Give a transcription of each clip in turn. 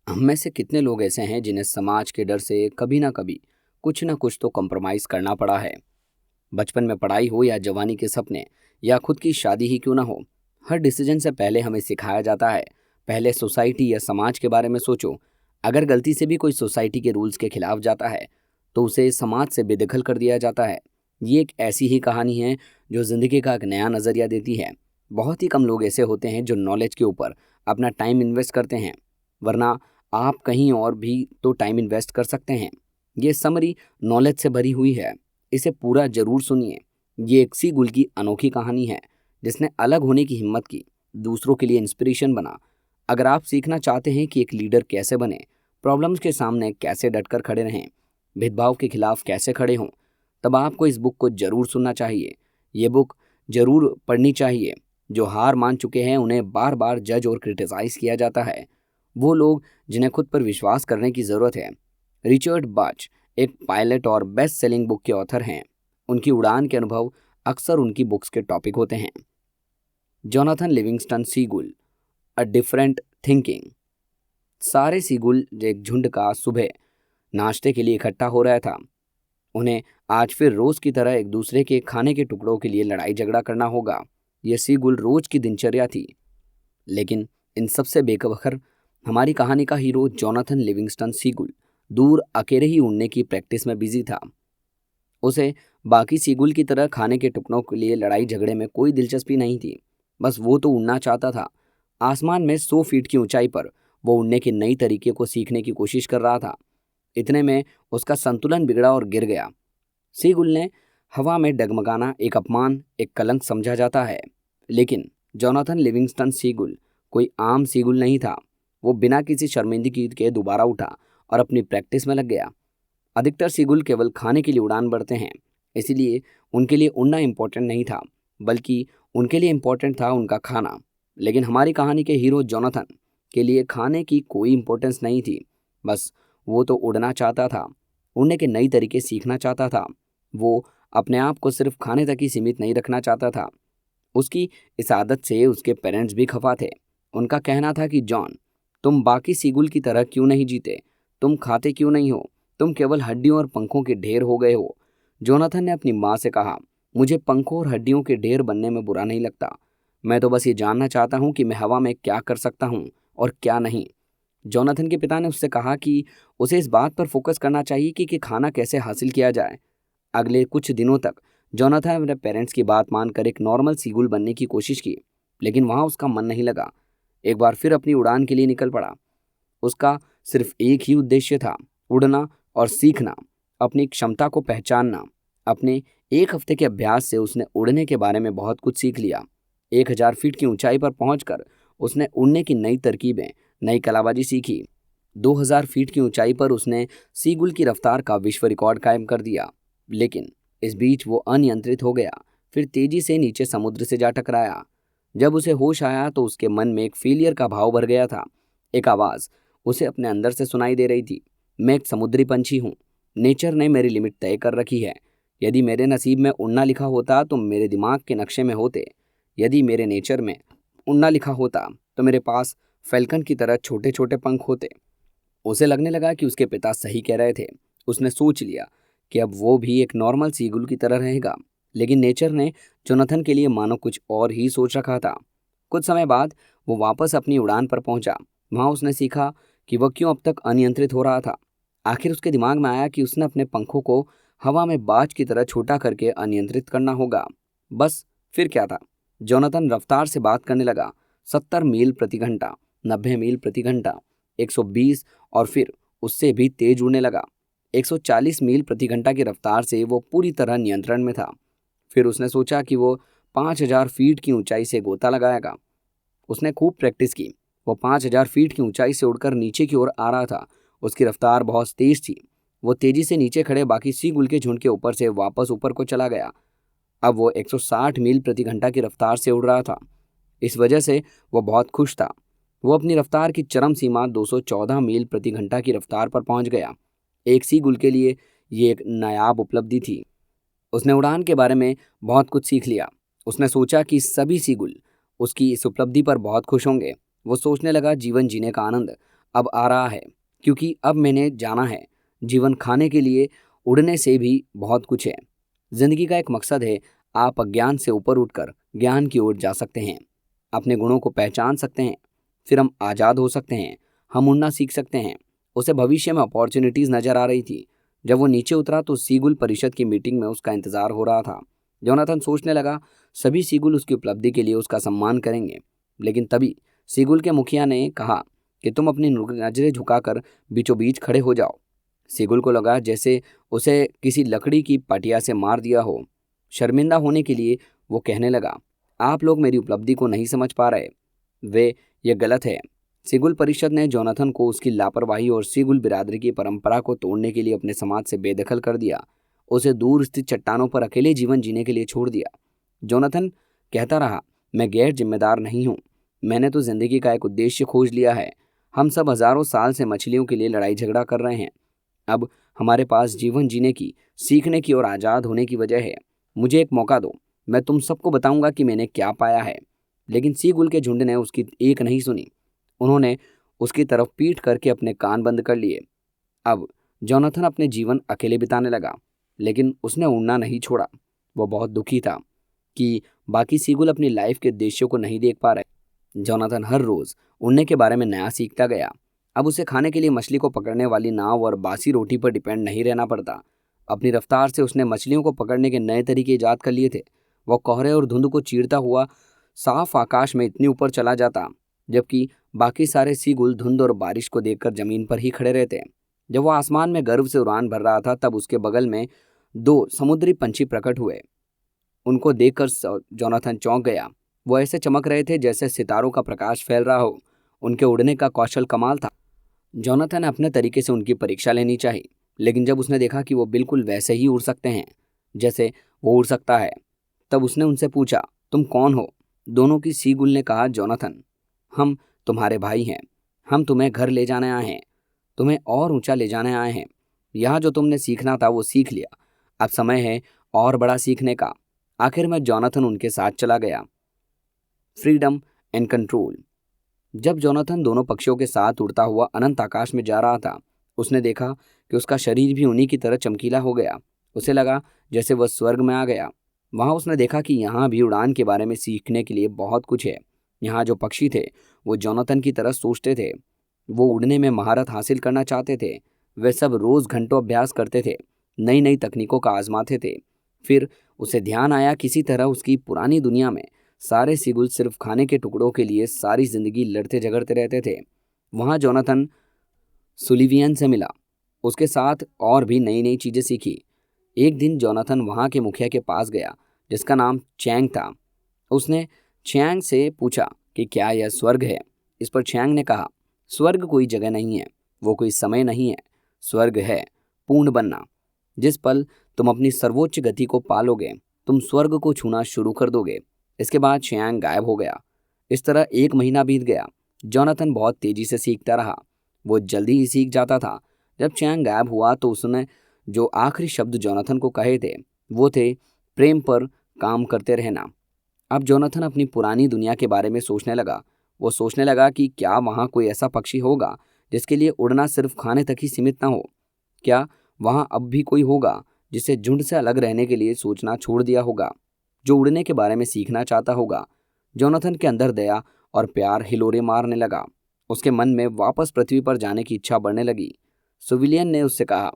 हम में से कितने लोग ऐसे हैं जिन्हें समाज के डर से कभी ना कभी कुछ ना कुछ तो कॉम्प्रोमाइज़ करना पड़ा है। बचपन में पढ़ाई हो या जवानी के सपने या खुद की शादी ही क्यों ना हो, हर डिसीजन से पहले हमें सिखाया जाता है, पहले सोसाइटी या समाज के बारे में सोचो। अगर गलती से भी कोई सोसाइटी के रूल्स के खिलाफ जाता है तो उसे समाज से बेदखल कर दिया जाता है। ये एक ऐसी ही कहानी है जो ज़िंदगी का एक नया नज़रिया देती है। बहुत ही कम लोग ऐसे होते हैं जो नॉलेज के ऊपर अपना टाइम इन्वेस्ट करते हैं, वरना आप कहीं और भी तो टाइम इन्वेस्ट कर सकते हैं। ये समरी नॉलेज से भरी हुई है, इसे पूरा जरूर सुनिए। ये एक सी गुल की अनोखी कहानी है जिसने अलग होने की हिम्मत की, दूसरों के लिए इंस्पिरेशन बना। अगर आप सीखना चाहते हैं कि एक लीडर कैसे बने, प्रॉब्लम्स के सामने कैसे डटकर खड़े रहें, भेदभाव के खिलाफ कैसे खड़े हों, तब आपको इस बुक को जरूर सुनना चाहिए। ये बुक जरूर पढ़नी चाहिए। जो हार मान चुके हैं उन्हें बार बार जज और क्रिटिसाइज किया जाता है, वो लोग जिन्हें खुद पर विश्वास करने की ज़रूरत है। रिचर्ड बाच एक पायलट और बेस्ट सेलिंग बुक के ऑथर हैं। उनकी उड़ान के अनुभव अक्सर उनकी बुक्स के टॉपिक होते हैं। Jonathan Livingston seagull, a different thinking. सारे सीगुल एक झुंड का सुबह नाश्ते के लिए इकट्ठा हो रहा था। उन्हें आज फिर रोज की तरह एक दूसरे के खाने के टुकड़ों के लिए लड़ाई झगड़ा करना होगा। यह सीगुल रोज की दिनचर्या थी। लेकिन इन सबसे बेखबर हमारी कहानी का हीरो जोनाथन लिविंगस्टन सीगुल दूर अकेले ही उड़ने की प्रैक्टिस में बिजी था। उसे बाकी सीगुल की तरह खाने के टुकड़ों के लिए लड़ाई झगड़े में कोई दिलचस्पी नहीं थी। बस वो तो उड़ना चाहता था। आसमान में 100 फीट की ऊंचाई पर वो उड़ने के नई तरीके को सीखने की कोशिश कर रहा था। इतने में उसका संतुलन बिगड़ा और गिर गया। सीगुल ने हवा में डगमगाना एक अपमान, एक कलंक समझा जाता है। लेकिन जोनाथन लिविंगस्टन सीगुल कोई आम सीगुल नहीं था। वो बिना किसी शर्मिंदगी के दोबारा उठा और अपनी प्रैक्टिस में लग गया। अधिकतर सीगुल केवल खाने के लिए उड़ान भरते हैं, इसीलिए उनके लिए उड़ना इम्पोर्टेंट नहीं था, बल्कि उनके लिए इम्पोर्टेंट था उनका खाना। लेकिन हमारी कहानी के हीरो जोनाथन के लिए खाने की कोई इम्पोर्टेंस नहीं थी। बस वो तो उड़ना चाहता था, उड़ने के नई तरीके सीखना चाहता था। वो अपने आप को सिर्फ खाने तक ही सीमित नहीं रखना चाहता था। उसकी इस आदत से उसके पेरेंट्स भी खफा थे। उनका कहना था कि जॉन, तुम बाकी सीगुल की तरह क्यों नहीं जीते? तुम खाते क्यों नहीं हो? तुम केवल हड्डियों और पंखों के ढेर हो गए हो। जोनाथन ने अपनी माँ से कहा, मुझे पंखों और हड्डियों के ढेर बनने में बुरा नहीं लगता। मैं तो बस ये जानना चाहता हूँ कि मैं हवा में क्या कर सकता हूँ और क्या नहीं। जोनाथन के पिता ने उससे कहा कि उसे इस बात पर फोकस करना चाहिए कि खाना कैसे हासिल किया जाए। अगले कुछ दिनों तक जोनाथन अपने पेरेंट्स की बात मानकर एक नॉर्मल सीगुल बनने की कोशिश की, लेकिन वहाँ उसका मन नहीं लगा। एक बार फिर अपनी उड़ान के लिए निकल पड़ा। उसका सिर्फ एक ही उद्देश्य था, उड़ना और सीखना, अपनी क्षमता को पहचानना। अपने एक हफ्ते के अभ्यास से उसने उड़ने के बारे में बहुत कुछ सीख लिया। 1000 फीट की ऊंचाई पर पहुंचकर उसने उड़ने की नई तरकीबें, नई कलाबाजी सीखी। 2000 फीट की ऊंचाई पर उसने सीगुल की रफ्तार का विश्व रिकॉर्ड कायम कर दिया। लेकिन इस बीच वो अनियंत्रित हो गया, फिर तेजी से नीचे समुद्र से जा टकराया। जब उसे होश आया तो उसके मन में एक फेलियर का भाव भर गया था। एक आवाज़ उसे अपने अंदर से सुनाई दे रही थी, मैं एक समुद्री पंछी हूँ। नेचर ने मेरी लिमिट तय कर रखी है। यदि मेरे नसीब में उड़ना लिखा होता तो मेरे दिमाग के नक्शे में होते। यदि मेरे नेचर में उड़ना लिखा होता तो मेरे पास फैल्कन की तरह छोटे छोटे पंख होते। उसे लगने लगा कि उसके पिता सही कह रहे थे। उसने सोच लिया कि अब वो भी एक नॉर्मल सीगुल की तरह रहेगा। लेकिन नेचर ने जोनाथन के लिए मानो कुछ और ही सोच रखा था। कुछ समय बाद वो वापस अपनी उड़ान पर पहुंचा। वहां उसने सीखा कि वह क्यों अब तक अनियंत्रित हो रहा था। आखिर उसके दिमाग में आया कि उसने अपने पंखों को हवा में बाज की तरह छोटा करके अनियंत्रित करना होगा। बस फिर क्या था, जोनाथन रफ्तार से बात करने लगा। 70 मील प्रति घंटा, 90 मील प्रति घंटा, 120 और फिर उससे भी तेज उड़ने लगा। 140 मील प्रति घंटा की रफ्तार से वो पूरी तरह नियंत्रण में था। फिर उसने सोचा कि वो 5000 फीट की ऊंचाई से गोता लगाएगा। उसने खूब प्रैक्टिस की। वो 5000 फीट की ऊंचाई से उड़कर नीचे की ओर आ रहा था। उसकी रफ्तार बहुत तेज थी। वो तेजी से नीचे खड़े बाकी सीगुल के झुंड के ऊपर से वापस ऊपर को चला गया। अब वो 160 मील प्रति घंटा की रफ्तार से उड़ रहा था। इस वजह से वो बहुत खुश था। वो अपनी रफ्तार की चरम सीमा 214 मील प्रति घंटा की रफ्तार पर पहुंच गया। एक सीगुल के लिए ये एक नायाब उपलब्धि थी। उसने उड़ान के बारे में बहुत कुछ सीख लिया। उसने सोचा कि सभी सीगुल उसकी इस उपलब्धि पर बहुत खुश होंगे। वो सोचने लगा जीवन जीने का आनंद अब आ रहा है, क्योंकि अब मैंने जाना है जीवन खाने के लिए उड़ने से भी बहुत कुछ है। जिंदगी का एक मकसद है, आप अज्ञान से ऊपर उठकर ज्ञान की ओर जा सकते हैं, अपने गुणों को पहचान सकते हैं, फिर हम आज़ाद हो सकते हैं, हम उड़ना सीख सकते हैं। उसे भविष्य में अपॉर्चुनिटीज़ नजर आ रही थी। जब वो नीचे उतरा तो सीगुल परिषद की मीटिंग में उसका इंतजार हो रहा था। जोनाथन सोचने लगा, सभी सीगुल उसकी उपलब्धि के लिए उसका सम्मान करेंगे। लेकिन तभी सीगुल के मुखिया ने कहा कि तुम अपनी नजरें झुकाकर बीचों बीच खड़े हो जाओ। सीगुल को लगा जैसे उसे किसी लकड़ी की पटिया से मार दिया हो। शर्मिंदा होने के लिए वो कहने लगा, आप लोग मेरी उपलब्धि को नहीं समझ पा रहे, ये गलत है। सीगुल परिषद ने जोनाथन को उसकी लापरवाही और सीगुल बिरादरी की परंपरा को तोड़ने के लिए अपने समाज से बेदखल कर दिया। उसे दूर स्थित चट्टानों पर अकेले जीवन जीने के लिए छोड़ दिया। जोनाथन कहता रहा, मैं गैर जिम्मेदार नहीं हूँ, मैंने तो जिंदगी का एक उद्देश्य खोज लिया है। हम सब हजारों साल से मछलियों के लिए लड़ाई झगड़ा कर रहे हैं। अब हमारे पास जीवन जीने की, सीखने की और आज़ाद होने की वजह है। मुझे एक मौका दो, मैं तुम सबको बताऊंगा कि मैंने क्या पाया है। लेकिन सीगुल के झुंड ने उसकी एक नहीं सुनी। उन्होंने उसकी तरफ पीठ करके अपने कान बंद कर लिए। अब जोनाथन अपने जीवन अकेले बिताने लगा, लेकिन उसने उड़ना नहीं छोड़ा। वो बहुत दुखी था कि बाकी सीगुल अपनी लाइफ के उद्देश्यों को नहीं देख पा रहे। जोनाथन हर रोज उड़ने के बारे में नया सीखता गया। अब उसे खाने के लिए मछली को पकड़ने वाली नाव और बासी रोटी पर डिपेंड नहीं रहना पड़ता। अपनी रफ्तार से उसने मछलियों को पकड़ने के नए तरीके ईजाद कर लिए थे। वो कोहरे और धुंध को चीरता हुआ साफ आकाश में इतनी ऊपर चला जाता, जबकि बाकी सारे सीगुल धुंध और बारिश को देखकर जमीन पर ही खड़े रहते। जब वो आसमान में गर्व से उड़ान भर रहा था, तब उसके बगल में दो समुद्री पंछी प्रकट हुए। उनको देखकर जोनाथन चौंक गया। वो ऐसे चमक रहे थे जैसे सितारों का प्रकाश फैल रहा हो। उनके उड़ने का कौशल कमाल था। जोनाथन ने अपने तरीके से उनकी परीक्षा लेनी चाहिए, लेकिन जब उसने देखा कि वो बिल्कुल वैसे ही उड़ सकते हैं जैसे वो उड़ सकता है, तब उसने उनसे पूछा, तुम कौन हो? दोनों की सीगुल ने कहा, जोनाथन, हम तुम्हारे भाई हैं। हम तुम्हें घर ले जाने आए हैं, तुम्हें और ऊंचा ले जाने आए हैं। यहाँ जो तुमने सीखना था वो सीख लिया, अब समय है और बड़ा सीखने का। आखिर में जोनाथन उनके साथ चला गया। Freedom and control. जब जोनाथन दोनों पक्षियों के साथ उड़ता हुआ अनंत आकाश में जा रहा था, उसने देखा कि उसका शरीर भी उन्हीं की तरह चमकीला हो गया। उसे लगा जैसे वह स्वर्ग में आ गया। वहां उसने देखा कि यहाँ भी उड़ान के बारे में सीखने के लिए बहुत कुछ है। यहाँ जो पक्षी थे वो जोनाथन की तरह सोचते थे। वो उड़ने में महारत हासिल करना चाहते थे। वे सब रोज घंटों अभ्यास करते थे, नई नई तकनीकों का आजमाते थे। फिर उसे ध्यान आया, किसी तरह उसकी पुरानी दुनिया में सारे सीगुल सिर्फ खाने के टुकड़ों के लिए सारी जिंदगी लड़ते झगड़ते रहते थे। वहां जोनाथन सुलिवियन से मिला, उसके साथ और भी नई नई चीजें सीखी। एक दिन जोनाथन वहां के मुखिया के पास गया, जिसका नाम चैंग था। उसने चैंग से पूछा कि क्या यह स्वर्ग है? इस पर चैंग ने कहा, स्वर्ग कोई जगह नहीं है, वो कोई समय नहीं है। स्वर्ग है पूर्ण बनना। जिस पल तुम अपनी सर्वोच्च गति को पालोगे, तुम स्वर्ग को छूना शुरू कर दोगे। इसके बाद चैंग गायब हो गया। इस तरह 1 महीना बीत गया। जोनाथन बहुत तेजी से सीखता रहा। वो जल्दी ही सीख जाता था। जब चैंग गायब हुआ तो उसने जो आखिरी शब्द जोनाथन को कहे थे वो थे, प्रेम पर काम करते रहना। अब जोनाथन अपनी पुरानी दुनिया के बारे में सोचने लगा। वो सोचने लगा कि क्या वहाँ कोई ऐसा पक्षी होगा जिसके लिए उड़ना सिर्फ खाने तक ही सीमित ना हो? क्या वहाँ अब भी कोई होगा जिसे झुंड से अलग रहने के लिए सोचना छोड़ दिया होगा, जो उड़ने के बारे में सीखना चाहता होगा? जोनाथन के अंदर दया और प्यार हिलोरे मारने लगा। उसके मन में वापस पृथ्वी पर जाने की इच्छा बढ़ने लगी। सुविलियन ने उससे कहा,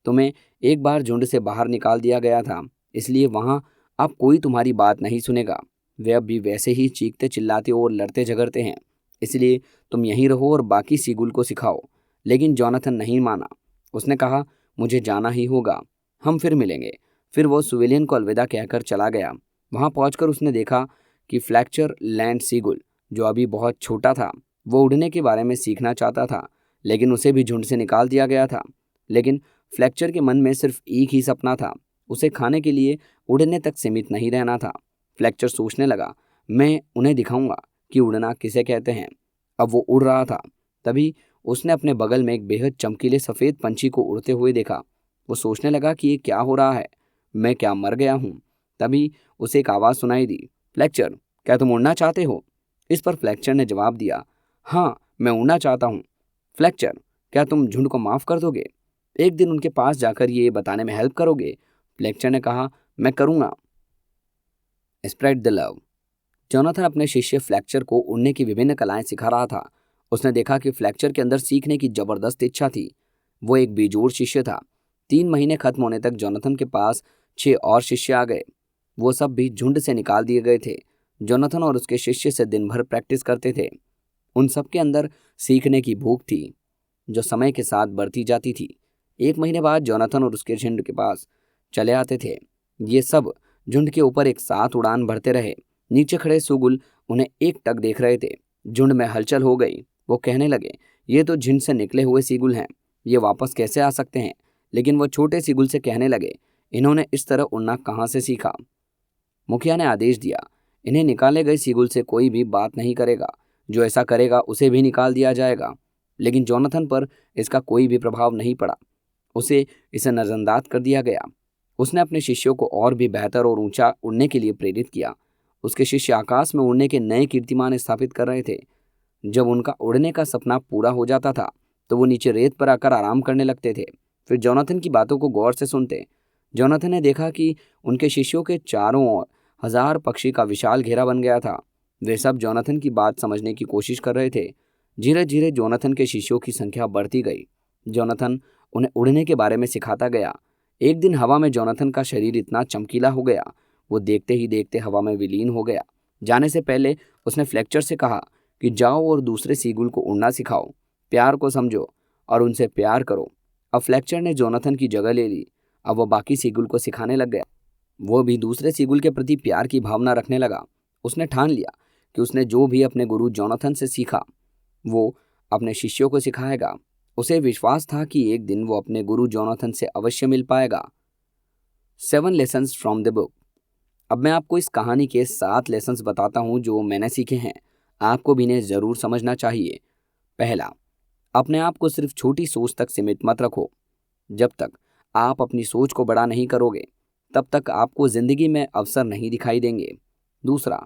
तुम्हें एक बार झुंड से बाहर निकाल दिया गया था, इसलिए वहाँ अब कोई तुम्हारी बात नहीं सुनेगा। वे अब भी वैसे ही चीखते चिल्लाते और लड़ते झगड़ते हैं, इसलिए तुम यहीं रहो और बाकी सीगुल को सिखाओ। लेकिन जोनाथन नहीं माना। उसने कहा, मुझे जाना ही होगा, हम फिर मिलेंगे। फिर वो सुविलियन को अलविदा कहकर चला गया। वहां पहुंचकर उसने देखा कि फ्लैक्चर लैंड सीगुल, जो अभी बहुत छोटा था, वो उड़ने के बारे में सीखना चाहता था, लेकिन उसे भी झुंड से निकाल दिया गया था। लेकिन फ्लैक्चर के मन में सिर्फ एक ही सपना था, उसे खाने के लिए उड़ने तक सीमित नहीं रहना था। फ्लैक्चर सोचने लगा, मैं उन्हें दिखाऊंगा कि उड़ना किसे कहते हैं। अब वो उड़ रहा था, तभी उसने अपने बगल में एक बेहद चमकीले सफ़ेद पंछी को उड़ते हुए देखा। वो सोचने लगा कि ये क्या हो रहा है, मैं क्या मर गया हूँ? तभी उसे एक आवाज़ सुनाई दी, फ्लैक्चर, क्या तुम उड़ना चाहते हो? इस पर फ्लैक्चर ने जवाब दिया, हाँ, मैं उड़ना चाहता हूँ। फ्लेक्चर, क्या तुम झुंड को माफ कर दोगे? एक दिन उनके पास जाकर ये बताने में हेल्प करोगे? फ्लेक्चर ने कहा, मैं करूंगा। Spread the love. जोनाथन अपने शिष्य फ्लेक्चर को उड़ने की विभिन्न कलाएं सिखा रहा था। उसने देखा कि फ्लेक्चर के अंदर सीखने की जबरदस्त इच्छा थी। वो एक बेजोड़ शिष्य था। 3 महीने खत्म होने तक जोनाथन के पास 6 और शिष्य आ गए। वो सब भी झुंड से निकाल दिए गए थे। जोनाथन और उसके शिष्य से दिन भर प्रैक्टिस करते थे। उन सबके अंदर सीखने की भूख थी, जो समय के साथ बढ़ती जाती थी। 1 महीने बाद जोनाथन और उसके झुंड के पास चले आते थे। ये सब झुंड के ऊपर एक साथ उड़ान भरते रहे। नीचे खड़े सुगुल उन्हें एक टक देख रहे थे। झुंड में हलचल हो गई। वो कहने लगे, ये तो झुंड से निकले हुए सीगुल हैं, ये वापस कैसे आ सकते हैं? लेकिन वो छोटे सीगुल से कहने लगे, इन्होंने इस तरह उड़ना कहाँ से सीखा? मुखिया ने आदेश दिया, इन्हें निकाले गए सीगुल से कोई भी बात नहीं करेगा। जो ऐसा करेगा उसे भी निकाल दिया जाएगा। लेकिन जोनाथन पर इसका कोई भी प्रभाव नहीं पड़ा। उसे इसे नजरअंदाज कर दिया गया। उसने अपने शिष्यों को और भी बेहतर और ऊंचा उड़ने के लिए प्रेरित किया। उसके शिष्य आकाश में उड़ने के नए कीर्तिमान स्थापित कर रहे थे। जब उनका उड़ने का सपना पूरा हो जाता था तो वो नीचे रेत पर आकर आराम करने लगते थे। फिर जोनाथन की बातों को गौर से सुनते। जोनाथन ने देखा कि उनके शिष्यों के चारों ओर 1000 पक्षी का विशाल घेरा बन गया था। वे सब जोनाथन की बात समझने की कोशिश कर रहे थे। धीरे धीरे जोनाथन के शिष्यों की संख्या बढ़ती गई। जोनाथन उन्हें उड़ने के बारे में सिखाता गया। एक दिन हवा में जोनाथन का शरीर इतना चमकीला हो गया, वो देखते ही देखते हवा में विलीन हो गया। जाने से पहले उसने फ्लेक्चर से कहा कि जाओ और दूसरे सीगुल को उड़ना सिखाओ, प्यार को समझो और उनसे प्यार करो। अब फ्लेक्चर ने जोनाथन की जगह ले ली। अब वो बाकी सीगुल को सिखाने लग गया। वो भी दूसरे सीगुल के प्रति प्यार की भावना रखने लगा। उसने ठान लिया कि उसने जो भी अपने गुरु जोनाथन से सीखा वो अपने शिष्यों को सिखाएगा। उसे विश्वास था कि एक दिन वो अपने गुरु जोनाथन से अवश्य मिल पाएगा। 7 लेसन्स फ्रॉम द बुक। अब मैं आपको इस कहानी के 7 लेसन्स बताता हूँ जो मैंने सीखे हैं। आपको भी इन्हें ज़रूर समझना चाहिए। पहला, अपने आप को सिर्फ छोटी सोच तक सीमित मत रखो। जब तक आप अपनी सोच को बड़ा नहीं करोगे तब तक आपको ज़िंदगी में अवसर नहीं दिखाई देंगे। दूसरा,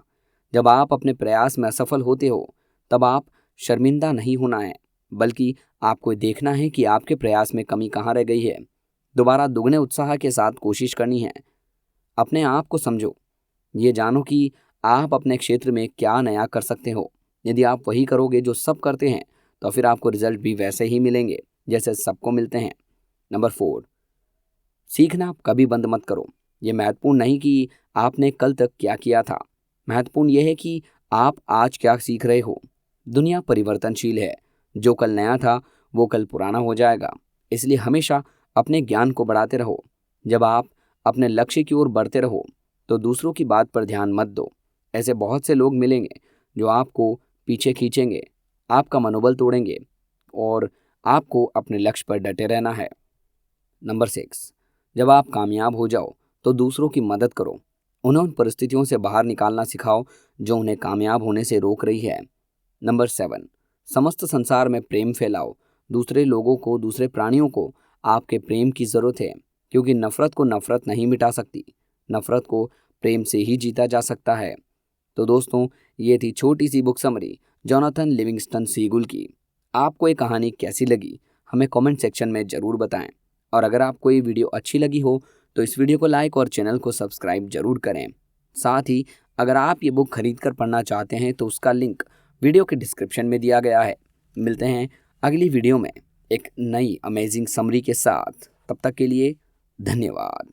जब आप अपने प्रयास में असफल होते हो तब आप शर्मिंदा नहीं होना है, बल्कि आपको देखना है कि आपके प्रयास में कमी कहाँ रह गई है। दोबारा दुगने उत्साह के साथ कोशिश करनी है। अपने आप को समझो, ये जानो कि आप अपने क्षेत्र में क्या नया कर सकते हो। यदि आप वही करोगे जो सब करते हैं तो फिर आपको रिजल्ट भी वैसे ही मिलेंगे जैसे सबको मिलते हैं। नंबर 4, सीखना कभी बंद मत करो। ये महत्वपूर्ण नहीं कि आपने कल तक क्या किया था, महत्वपूर्ण यह है कि आप आज क्या सीख रहे हो। दुनिया परिवर्तनशील है। जो कल नया था वो कल पुराना हो जाएगा। इसलिए हमेशा अपने ज्ञान को बढ़ाते रहो। जब आप अपने लक्ष्य की ओर बढ़ते रहो तो दूसरों की बात पर ध्यान मत दो। ऐसे बहुत से लोग मिलेंगे जो आपको पीछे खींचेंगे, आपका मनोबल तोड़ेंगे और आपको अपने लक्ष्य पर डटे रहना है। नंबर 6, जब आप कामयाब हो जाओ तो दूसरों की मदद करो। उन्हें उन परिस्थितियों से बाहर निकालना सिखाओ जो उन्हें कामयाब होने से रोक रही है। नंबर 7, समस्त संसार में प्रेम फैलाओ। दूसरे लोगों को, दूसरे प्राणियों को आपके प्रेम की ज़रूरत है, क्योंकि नफ़रत को नफ़रत नहीं मिटा सकती। नफ़रत को प्रेम से ही जीता जा सकता है। तो दोस्तों, ये थी छोटी सी book summary Jonathan Livingston Seagull की। आपको ये कहानी कैसी लगी हमें कमेंट सेक्शन में ज़रूर बताएं। और अगर आपको ये वीडियो अच्छी लगी हो तो इस वीडियो को लाइक और चैनल को सब्सक्राइब जरूर करें। साथ ही अगर आप ये बुक खरीद कर पढ़ना चाहते हैं तो उसका लिंक वीडियो के डिस्क्रिप्शन में दिया गया है। मिलते हैं अगली वीडियो में एक नई अमेजिंग समरी के साथ। तब तक के लिए धन्यवाद।